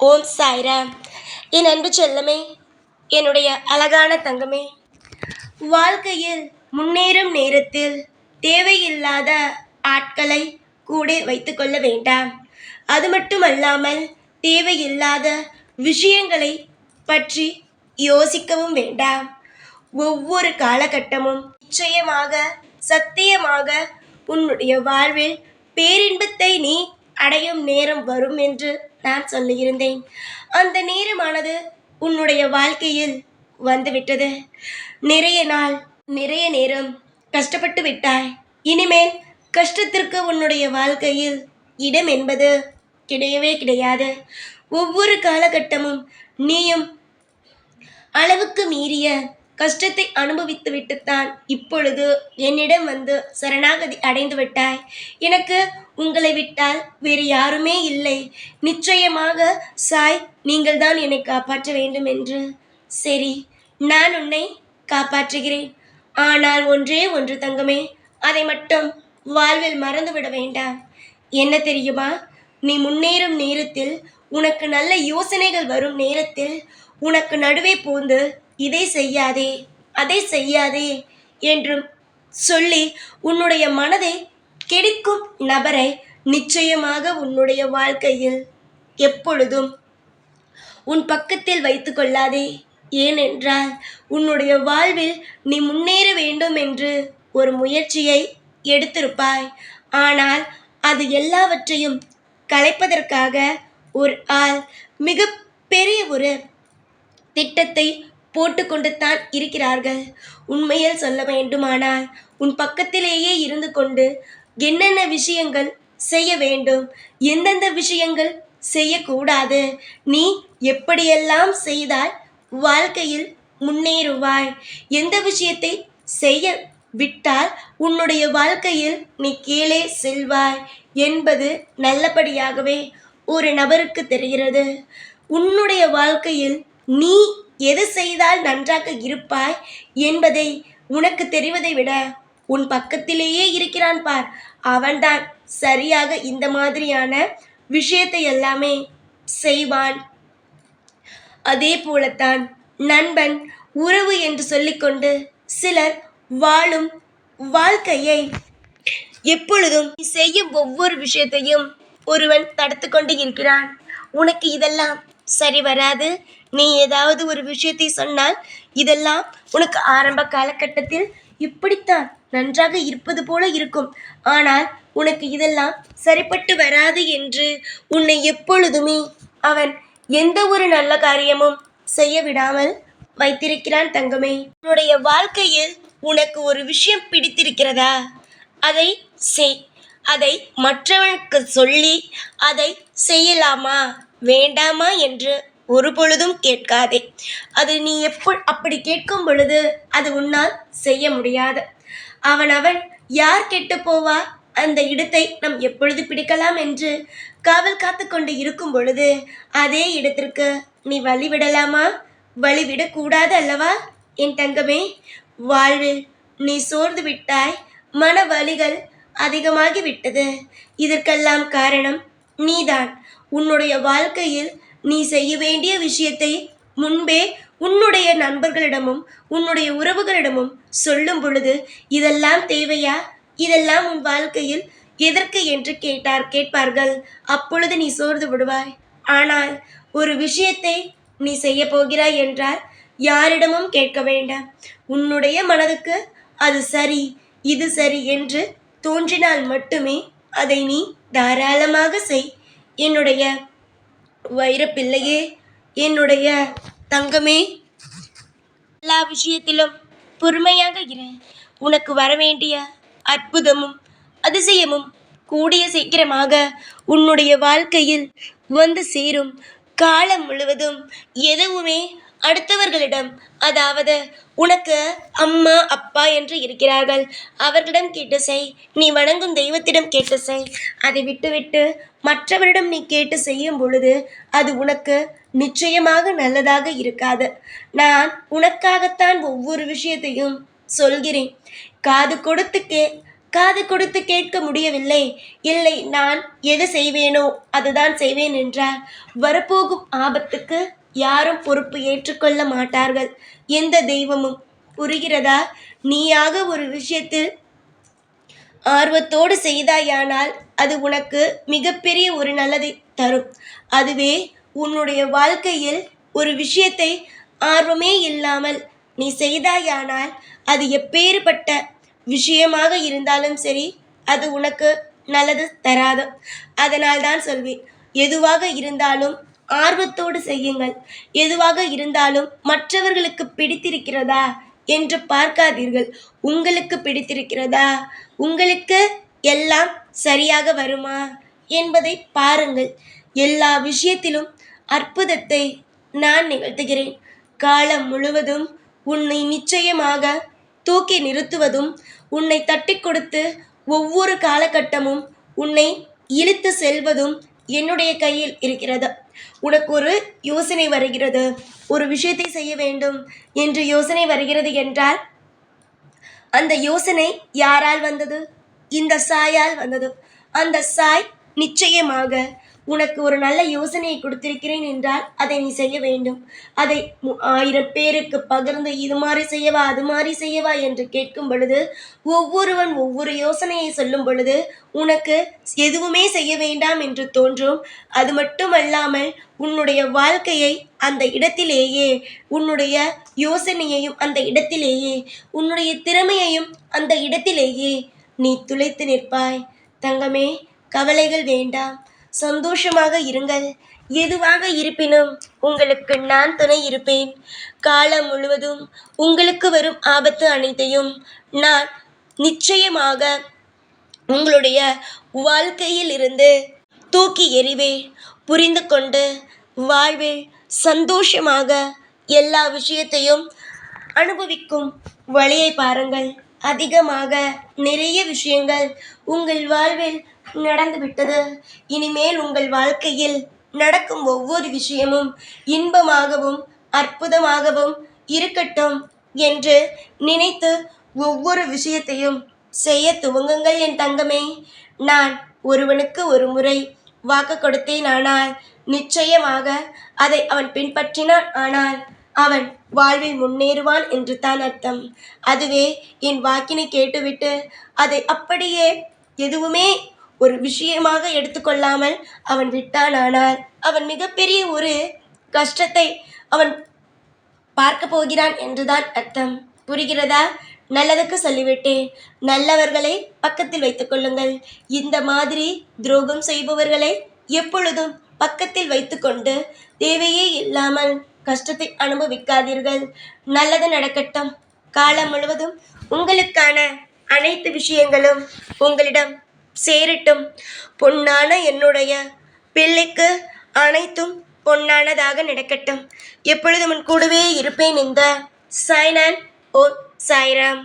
ஓம் சாய்ராம். என் அன்பு செல்லமே, என்னுடைய அழகான தங்கமே, வாழ்க்கையில் முன்னேறும் நேரத்தில் தேவையில்லாத ஆட்களை கூட வைத்துக்கொள்ள வேண்டாம். அது மட்டுமல்லாமல் தேவையில்லாத விஷயங்களை பற்றி யோசிக்கவும் வேண்டாம். ஒவ்வொரு காலகட்டமும் நிச்சயமாக சத்தியமாக உன்னுடைய வாழ்வில் பேரின்பத்தை நீ அடையும் நேரம் வரும் என்று நான் சொல்லியிருந்தேன். அந்த நேரமானது உன்னுடைய வாழ்க்கையில் வந்துவிட்டது. நிறைய நாள் நிறைய நேரம் கஷ்டப்பட்டு விட்டாய். இனிமேல் கஷ்டத்திற்கு உன்னுடைய வாழ்க்கையில் இடம் என்பது கிடையவே கிடையாது. ஒவ்வொரு காலகட்டமும் நீயும் அளவுக்கு மீறிய கஷ்டத்தை அனுபவித்து விட்டுத்தான் இப்பொழுது என்னிடம் வந்து சரணாகதி அடைந்து விட்டாய். எனக்கு உங்களை விட்டால் வேறு யாருமே இல்லை. நிச்சயமாக சாய், நீங்கள் தான் என்னை காப்பாற்ற வேண்டும் என்று. சரி, நான் உன்னை காப்பாற்றுகிறேன். ஆனால் ஒன்றே ஒன்று தங்கமே, அதை மட்டும் வாழ்வில் மறந்துவிட வேண்டாம். என்ன தெரியுமா? நீ முன்னேறும் நேரத்தில், உனக்கு நல்ல யோசனைகள் வரும் நேரத்தில் உனக்கு நடுவே பூந்து இதை செய்யாதே அதை செய்யாதே என்றும் சொல்லி உன்னுடைய மனதை கெடுக்கும் நபரை நிச்சயமாக உன்னுடைய வாழ்க்கையில் எப்பொழுதும் உன் பக்கத்தில் வைத்து கொள்ளாதே. ஏனென்றால் உன்னுடைய வாழ்வில் நீ முன்னேற வேண்டும் என்று ஒரு முயற்சியை எடுத்திருப்பாய். ஆனால் அது எல்லாவற்றையும் கலைப்பதற்காக ஒரு ஆள் மிக பெரிய ஒரு திட்டத்தை போட்டுக்கொண்டு தான் இருக்கிறார்கள். உண்மையில் சொல்ல வேண்டுமானால் உன் பக்கத்திலேயே இருந்து கொண்டு என்னென்ன விஷயங்கள் செய்ய வேண்டும், எந்தெந்த விஷயங்கள் செய்யக்கூடாது, நீ எப்படியெல்லாம் செய்தால் வாழ்க்கையில் முன்னேறுவாய், எந்த விஷயத்தை செய்ய விட்டால் உன்னுடைய வாழ்க்கையில் நீ கீழே செல்வாய் என்பது நல்லபடியாகவே ஒரு நபருக்கு தெரிகிறது. உன்னுடைய வாழ்க்கையில் நீ எது செய்தால் நன்றாக இருப்பாய் என்பதை உனக்கு தெரிவதை விட உன் பக்கத்திலேயே இருக்கிறான் பார், அவன்தான் சரியாக இந்த மாதிரியான விஷயத்தை எல்லாமே செய்வான். அதே போலத்தான் நண்பன், உறவு என்று சொல்லிக்கொண்டு சிலர் வாழும் வாழ்க்கையை எப்பொழுதும் நீ செய்யும் ஒவ்வொரு விஷயத்தையும் ஒருவன் தடுத்து கொண்டு இருக்கிறான். உனக்கு இதெல்லாம் சரி வராது, நீ ஏதாவது ஒரு விஷயத்தை சொன்னால் இதெல்லாம் உனக்கு ஆரம்ப காலகட்டத்தில் இப்படித்தான் நன்றாக இருப்பது போல இருக்கும், ஆனால் உனக்கு இதெல்லாம் சரிப்பட்டு வராது என்று உன்னை எப்பொழுதுமே அவன் எந்த ஒரு நல்ல காரியமும் செய்ய விடாமல் வைத்திருக்கிறான். தங்கமே, உன்னுடைய வாழ்க்கையில் உனக்கு ஒரு விஷயம் பிடித்திருக்கிறதா, அதை செய். அதை மற்றவனுக்கு சொல்லி அதை செய்யலாமா வேண்டாமா என்று ஒரு பொழுதும் கேட்காதே. அது நீ அப்படி கேட்கும் பொழுது அது உன்னால் செய்ய முடியாது. அவன் யார் கெட்டு போவா, அந்த இடத்தை நம் எப்பொழுது பிடிக்கலாம் என்று காவல் காத்து கொண்டு இருக்கும் பொழுது அதே இடத்திற்கு நீ வழிவிடலாமா? வழிவிடக்கூடாது அல்லவா என் தங்கமே? வாழ்வில் நீ சோர்ந்து விட்டாய், மன வலிகள் அதிகமாகி விட்டது. இதற்கெல்லாம் காரணம் நீதான். உன்னுடைய வாழ்க்கையில் நீ செய்ய வேண்டிய விஷயத்தை முன்பே உன்னுடைய நண்பர்களிடமும் உன்னுடைய உறவுகளிடமும் சொல்லும் பொழுது இதெல்லாம் தேவையா, இதெல்லாம் உன் வாழ்க்கையில் எதற்கு என்று கேட்பார்கள். அப்பொழுது நீ சோர்ந்து விடுவாய். ஆனால் ஒரு விஷயத்தை நீ செய்ய போகிறாய் என்றால் யாரிடமும் கேட்க வேண்டாம். உன்னுடைய மனதுக்கு அது சரி இது சரி என்று தோன்றினால் மட்டுமே அதை நீ தாராளமாக செய். என்னுடைய வைரப்பிள்ளையே, என்னுடைய தங்கமே, எல்லா விஷயத்திலும் பொறுமையாக இரு. உனக்கு வரவேண்டிய அற்புதமும் அதிசயமும் கூடிய சீக்கிரமாக உன்னுடைய வாழ்க்கையில் வந்து சேரும். காலம் முழுவதும் எதுவுமே அடுத்தவர்களிடம், அதாவது உனக்கு அம்மா அப்பா என்று இருக்கிறார்கள், அவர்களிடம் கேட்டு செய். நீ வணங்கும் தெய்வத்திடம் கேட்டு செய். அதை விட்டுவிட்டு மற்றவரிடம் நீ கேட்டு செய்யும் பொழுது அது உனக்கு நிச்சயமாக நல்லதாக இருக்காது. நான் உனக்காகத்தான் ஒவ்வொரு விஷயத்தையும் சொல்கிறேன். காது கொடுத்து காது கொடுத்து கேட்க முடியவில்லை. இல்லை, நான் எது செய்வேனோ அதுதான் செய்வேன் என்றார். வரப்போகும் ஆபத்துக்கு யாரும் பொறுப்பு ஏற்றுக்கொள்ள மாட்டார்கள், எந்த தெய்வமும். புரிகிறதா? நீயாக ஒரு விஷயத்தில் ஆர்வத்தோடு செய்தாயானால் அது உனக்கு மிகப்பெரிய ஒரு நல்லதை தரும். அதுவே உன்னுடைய வாழ்க்கையில் ஒரு விஷயத்தை ஆர்வமே இல்லாமல் நீ செய்தாயானால் அது எப்பேறுபட்ட விஷயமாக இருந்தாலும் சரி, அது உனக்கு நல்லது தராது. அதனால் தான் சொல்வேன், எதுவாக இருந்தாலும் ஆர்வத்தோடு செய்யுங்கள். எதுவாக இருந்தாலும் மற்றவர்களுக்கு பிடித்திருக்கிறதா என்று பார்க்காதீர்கள். உங்களுக்கு பிடித்திருக்கிறதா, உங்களுக்கு எல்லாம் சரியாக வருமா என்பதை பாருங்கள். எல்லா விஷயத்திலும் அற்புதத்தை நான் நிகழ்த்துகிறேன். காலம் முழுவதும் உன்னை நிச்சயமாக தூக்கி நிறுத்துவதும், உன்னை தட்டி கொடுத்து ஒவ்வொரு காலகட்டமும் உன்னை இழுத்து செல்வதும் என்னுடைய கையில் இருக்கிறது. உனக்கு ஒரு யோசனை வருகிறது, ஒரு விஷயத்தை செய்ய வேண்டும் என்று யோசனை வருகிறது என்றால், அந்த யோசனை யாரால் வந்தது? இந்த சாயால் வந்தது. அந்த சாய் நிச்சயமாக உனக்கு ஒரு நல்ல யோசனையை கொடுத்திருக்கிறேன் என்றால் அதை நீ செய்ய வேண்டும். அதை 1000 பேருக்கு பகிர்ந்து இது மாதிரி செய்யவா அது மாதிரி செய்யவா என்று கேட்கும் பொழுது, ஒவ்வொருவன் ஒவ்வொரு யோசனையை சொல்லும் பொழுது உனக்கு எதுவுமே செய்ய வேண்டாம் என்று தோன்றும். அது மட்டுமல்லாமல் உன்னுடைய வாழ்க்கையை அந்த இடத்திலேயே, உன்னுடைய யோசனையையும் அந்த இடத்திலேயே, உன்னுடைய திறமையையும் அந்த இடத்திலேயே நீ துளைத்து நிற்பாய். தங்கமே, கவலைகள் வேண்டாம், சந்தோஷமாக இருங்கள். எதுவாக இருப்பினும் உங்களுக்கு நான் துணை இருப்பேன். காலம் முழுவதும் உங்களுக்கு வரும் ஆபத்து அனைத்தையும் நான் நிச்சயமாக உங்களுடைய வாழ்க்கையில் இருந்து தூக்கி எறிவேன். புரிந்து கொண்டு வாழ்வில் சந்தோஷமாக எல்லா விஷயத்தையும் அனுபவிக்கும் வழியை பாருங்கள். அதிகமாக நிறைய விஷயங்கள் உங்கள் வாழ்வில் நடந்துவிட்டது. இனிமேல் உங்கள் வாழ்க்கையில் நடக்கும் ஒவ்வொரு விஷயமும் இன்பமாகவும் அற்புதமாகவும் இருக்கட்டும் என்று நினைத்து ஒவ்வொரு விஷயத்தையும் செய்ய துவங்குங்கள் என் தங்கமே. நான் ஒருவனுக்கு ஒரு முறை வாக்கு கொடுத்தேன், ஆனால் நிச்சயமாக அதை அவன் பின்பற்றினான், ஆனால் அவன் வாழ்வில் முன்னேறுவான் என்று தான் அர்த்தம். அதுவே என் வாக்கினை கேட்டுவிட்டு அதை அப்படியே எதுவுமே ஒரு விஷயமாக எடுத்துக்கொள்ளாமல் அவன் விட்டானானால் அவன் மிகப்பெரிய ஒரு கஷ்டத்தை அவன் பார்க்க போகிறான் என்றுதான் அர்த்தம். புரிகிறதா? நல்லதுக்கு சொல்லிவிட்டேன். நல்லவர்களை பக்கத்தில் வைத்துக் கொள்ளுங்கள். இந்த மாதிரி துரோகம் செய்பவர்களை எப்பொழுதும் பக்கத்தில் வைத்துக்கொண்டு தேவையே இல்லாமல் கஷ்டத்தை அனுபவிக்காதீர்கள். நல்லது நடக்கட்டும். காலம் முழுவதும் உங்களுக்கான அனைத்து விஷயங்களும் உங்களிடம் சேரட்டும். பொன்னான என்னுடைய பிள்ளைக்கு அனைத்தும் பொன்னானதாக நடக்கட்டும். எப்பொழுதும் உன் கூடவே இருப்பேன். இந்த சாய்நான். ஓ சாய்ராம்.